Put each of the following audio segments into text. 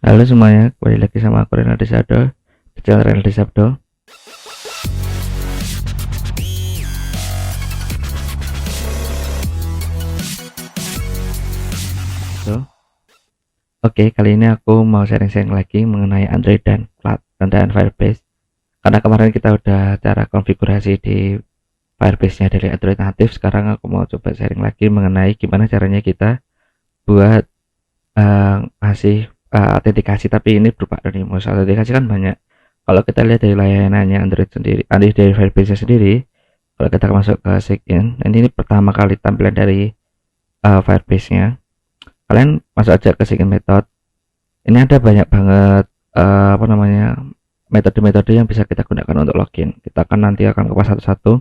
Halo semuanya, kembali lagi sama aku Renaldi Sabdo di channel Renaldi Sabdo. Oke, kali ini aku mau sharing-sharing lagi mengenai Android dan Firebase. Karena kemarin kita udah cara konfigurasi di Firebase-nya dari Android natif, sekarang aku mau coba sharing lagi mengenai gimana caranya kita buat kasih autentikasi, tapi ini berupa anonymous. Autentikasi kan banyak. Kalau kita lihat dari layanannya Android sendiri, dari Firebase sendiri, kalau kita masuk ke sign in, ini pertama kali tampilan dari Firebase-nya. Kalian masuk aja ke sign method. Ini ada banyak banget metode-metode yang bisa kita gunakan untuk login. Kita nanti akan kupas satu-satu.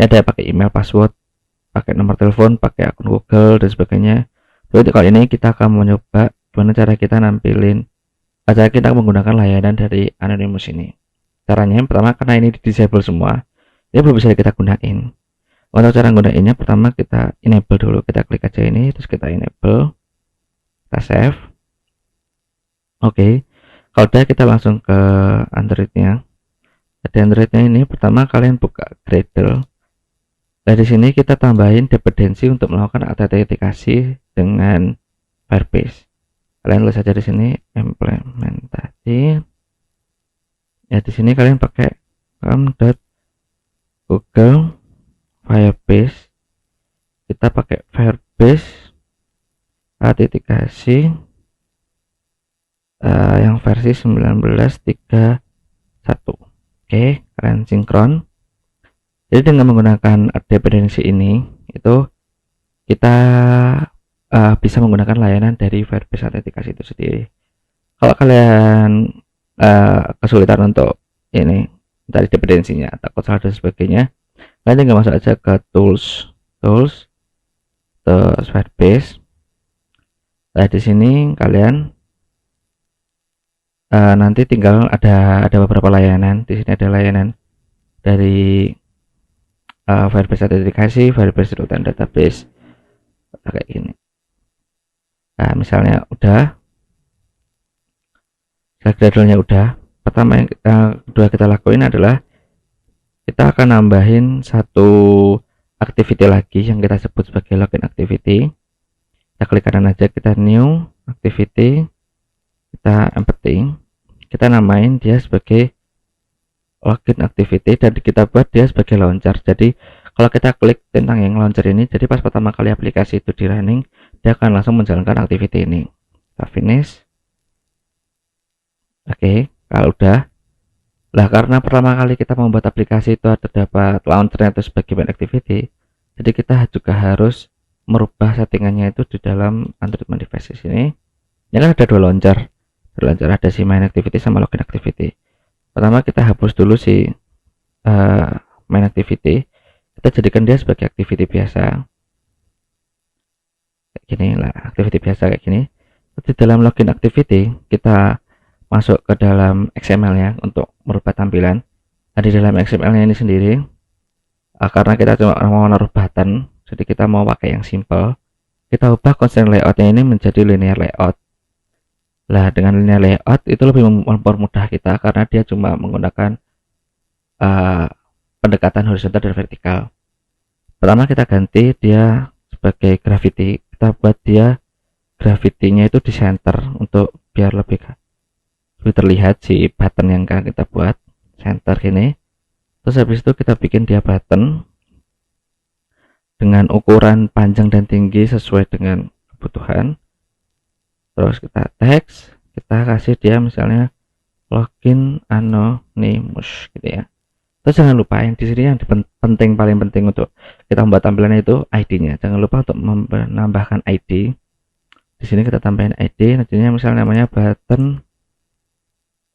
Ini ada pakai email, password, pakai nomor telepon, pakai akun Google dan sebagainya. Jadi kali ini kita akan mencoba gimana cara kita nampilin, cara kita menggunakan layanan dari Anonymous ini. Caranya yang pertama, karena ini di disable semua, ini belum bisa kita gunain. Untuk cara gunainnya, pertama kita enable dulu. Kita klik aja ini, terus kita enable, kita save. Oke, kalau udah kita langsung ke Androidnya. Di Androidnya ini pertama kalian buka Gradle. Nah di sini kita tambahin dependensi untuk melakukan autentikasi dengan Firebase. Kalian tulis saja di sini implementasi. Ya di sini kalian pakai com.google Firebase. Kita pakai Firebase autentikasi yang versi 19.31. Oke, kalian sinkron. Jadi dengan menggunakan dependensi ini, itu kita bisa menggunakan layanan dari Firebase autentikasi itu sendiri. Kalau kalian kesulitan untuk ini dari dependensinya, takut salah dan sebagainya, kalian tinggal masuk aja ke tools, terus Firebase. Nah di sini kalian nanti tinggal ada beberapa layanan. Di sini ada layanan dari Firebase autentikasi, Firebase rutin database kayak gini. Nah misalnya udah, Gradle-nya udah, pertama yang kedua kita lakuin adalah kita akan nambahin satu activity lagi yang kita sebut sebagai login activity. Kita klik kanan aja, kita new activity, kita empty, kita namain dia sebagai login activity dan kita buat dia sebagai launcher. Jadi kalau kita klik tentang yang launcher ini, jadi pas pertama kali aplikasi itu di running, dia akan langsung menjalankan activity ini. Kita finish. Oke, kalau udah, lah karena pertama kali kita membuat aplikasi itu terdapat launcher itu sebagai main activity, jadi kita juga harus merubah settingannya itu di dalam Android My Devices ini. Ini kan ada dua launcher, ada si main activity sama login activity. Pertama kita hapus dulu si main activity, kita jadikan dia sebagai activity biasa kayak gini lah, activity biasa kayak gini. Di dalam login activity kita masuk ke dalam XML nya untuk merubah tampilan. Nah, di dalam XML nya ini sendiri, karena kita cuma mau naruh button, jadi kita mau pakai yang simple, kita ubah constraint layoutnya ini menjadi linear layout. Lah dengan linear layout itu lebih mempermudah kita karena dia cuma menggunakan pendekatan horizontal dan vertikal. Pertama kita ganti dia sebagai gravity, kita buat dia gravity-nya itu di center untuk biar lebih terlihat si button yang akan kita buat center gini. Terus habis itu kita bikin dia button dengan ukuran panjang dan tinggi sesuai dengan kebutuhan. Terus kita teks, kita kasih dia misalnya login anonymous gitu ya. Terus jangan lupa yang di sini yang paling penting untuk kita membuat tampilan itu ID-nya. Jangan lupa untuk menambahkan ID. Di sini kita tambahin ID, nantinya misalnya namanya button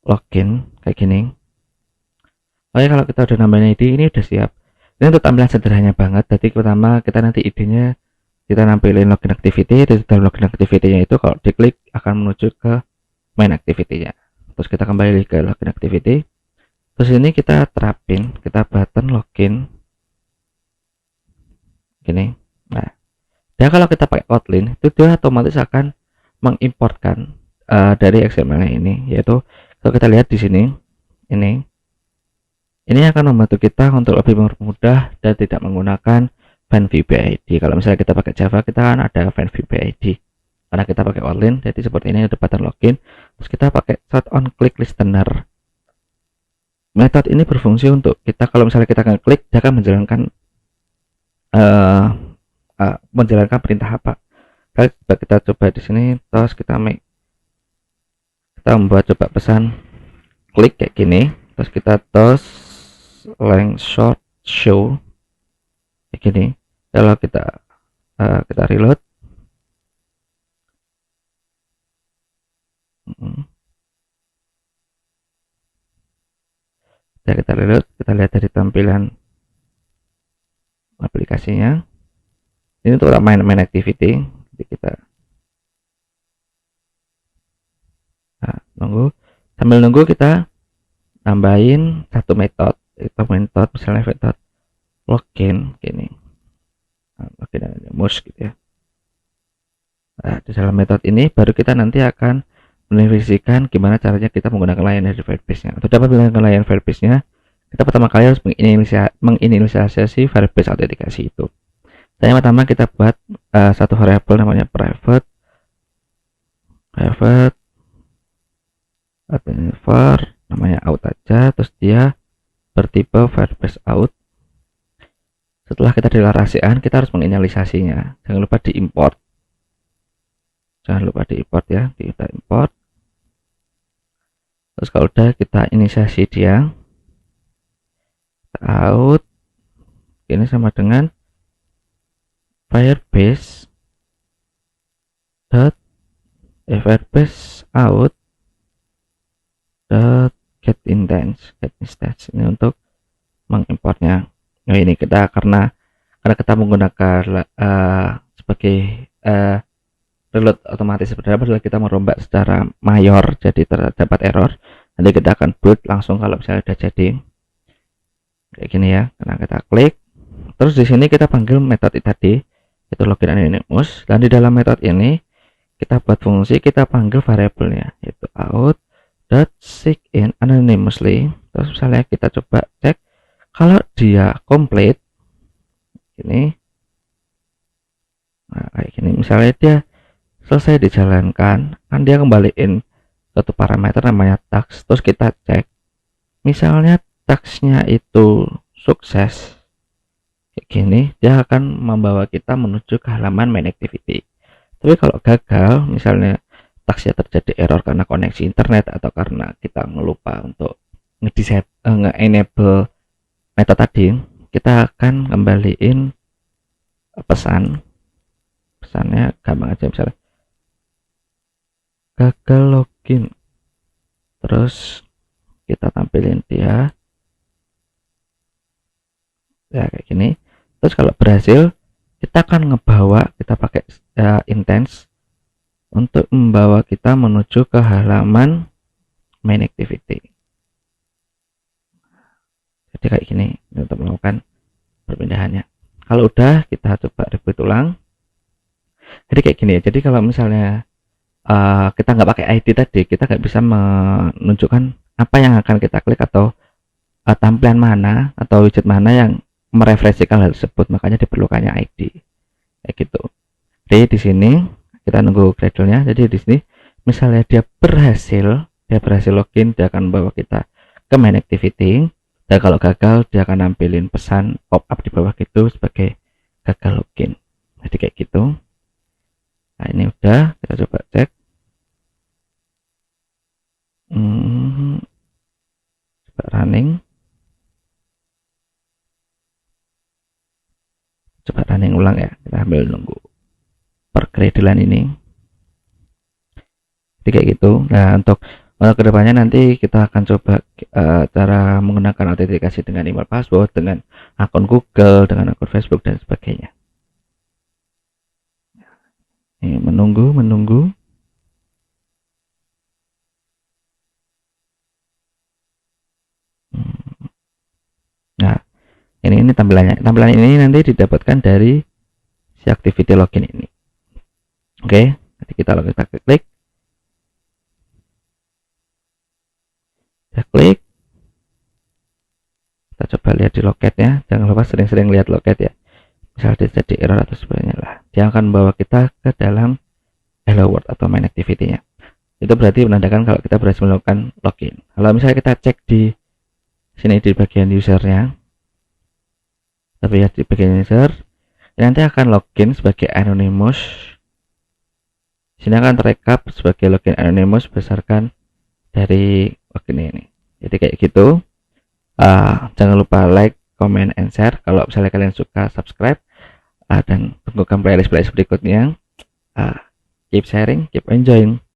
login kayak gini. Oke, kalau kita udah nambahin ID, ini udah siap. Ini untuk tampilan sederhana banget. Jadi pertama kita nanti ID-nya kita nampilin login activity. Di dalam login activity-nya itu kalau diklik akan menuju ke main activity-nya. Terus kita kembali ke login activity. Terus ini kita terapin, kita button login gini. Nah, dan kalau kita pakai Kotlin itu dia otomatis akan mengimportkan dari XML ini, yaitu kalau kita lihat di sini, ini akan membantu kita untuk lebih mempermudah dan tidak menggunakan fan VBID. Kalau misalnya kita pakai Java, kita kan ada fan VBID. Karena kita pakai Kotlin, jadi seperti ini ada button login. Terus kita pakai set on click listener. Metode ini berfungsi untuk kita, kalau misalnya kita ngeklik, dia akan menjalankan perintah apa. Kita coba di sini, terus kita membuat coba pesan klik kayak gini, terus kita length short show kayak gini. Kalau kita reload, kita lihat dari tampilan aplikasinya. Ini untuk main activity. Jadi kita sambil nunggu kita tambahin satu metode, itu metode misalnya metode login gini, login mus gitu ya. Nah, di dalam metode ini baru kita nanti akan mendefinisikan gimana caranya kita menggunakan layanan dari Firebase-nya. Untuk dapat menggunakan layanan Firebase-nya, kita pertama kali harus menginisialisasi Firebase autentikasi itu. Dan yang pertama kita buat satu variabel namanya private identifier, namanya out aja, terus dia bertipe Firebase out. Setelah kita deklarasikan, kita harus menginisialisasinya. Jangan lupa diimport. Ya, kita import. Terus kalau udah kita inisiasi dia, out ini sama dengan Firebase out get instance ini untuk mengimportnya. Nah ini kita karena kita menggunakan sebagai reload otomatis, sebenarnya kita merombak secara mayor, jadi terdapat error. Nanti kita akan boot langsung kalau misalnya udah jadi kayak gini ya. Karena kita klik, terus di sini kita panggil metode tadi, itu login anonymous, dan di dalam metode ini kita buat fungsi, kita panggil variabelnya yaitu out.sigin anonymously. Terus misalnya kita coba cek kalau dia complete ini, nah kayak gini, misalnya dia selesai dijalankan, kan dia kembaliin satu parameter namanya task. Terus kita cek misalnya tasknya itu sukses kayak gini, dia akan membawa kita menuju ke halaman main activity. Tapi kalau gagal, misalnya tasknya terjadi error karena koneksi internet atau karena kita lupa untuk nge-enable metode tadi, kita akan kembaliin pesannya gampang aja, misalnya gagal login, terus kita tampilin dia ya kayak gini. Terus kalau berhasil, kita akan ngebawa, kita pakai intense untuk membawa kita menuju ke halaman main activity. Jadi kayak gini untuk melakukan perpindahannya. Kalau udah, kita coba reboot ulang. Jadi kayak gini ya. Jadi kalau misalnya kita nggak pakai ID tadi, kita nggak bisa menunjukkan apa yang akan kita klik atau tampilan mana atau widget mana yang merefleksikan hal tersebut, makanya diperlukannya ID kayak gitu. Jadi di sini kita nunggu Gradle-nya. Jadi di sini misalnya dia berhasil login, dia akan membawa kita ke main activity, dan kalau gagal dia akan nampilin pesan pop up di bawah gitu sebagai gagal login. Jadi kayak gitu. Nah ini udah, kita coba cek. Coba running. Coba running ulang ya, kita ambil nunggu pergradlan ini. Jadi kayak gitu. Nah untuk kedepannya nanti kita akan coba cara menggunakan autentikasi dengan email password, dengan akun Google, dengan akun Facebook dan sebagainya. Ini menunggu. Nah ini tampilannya. Tampilan ini nanti didapatkan dari si activity login ini. Oke, nanti kita klik. klik, kita coba lihat di loketnya. Jangan lupa sering-sering lihat loket ya, misal dia jadi error atau sebagainya lah, dia akan membawa kita ke dalam hello world atau main activity-nya. Itu berarti menandakan kalau kita berhasil melakukan login. Kalau misalnya kita cek di sini di bagian usernya, tapi ya di bagian user nanti akan login sebagai anonymous. Sini akan terekap sebagai login anonymous berdasarkan dari login ini. Jadi kayak gitu. Jangan lupa like, comment, and share. Kalau misalnya kalian suka, subscribe, dan tunggukan playlist berikutnya. Keep sharing, keep enjoying.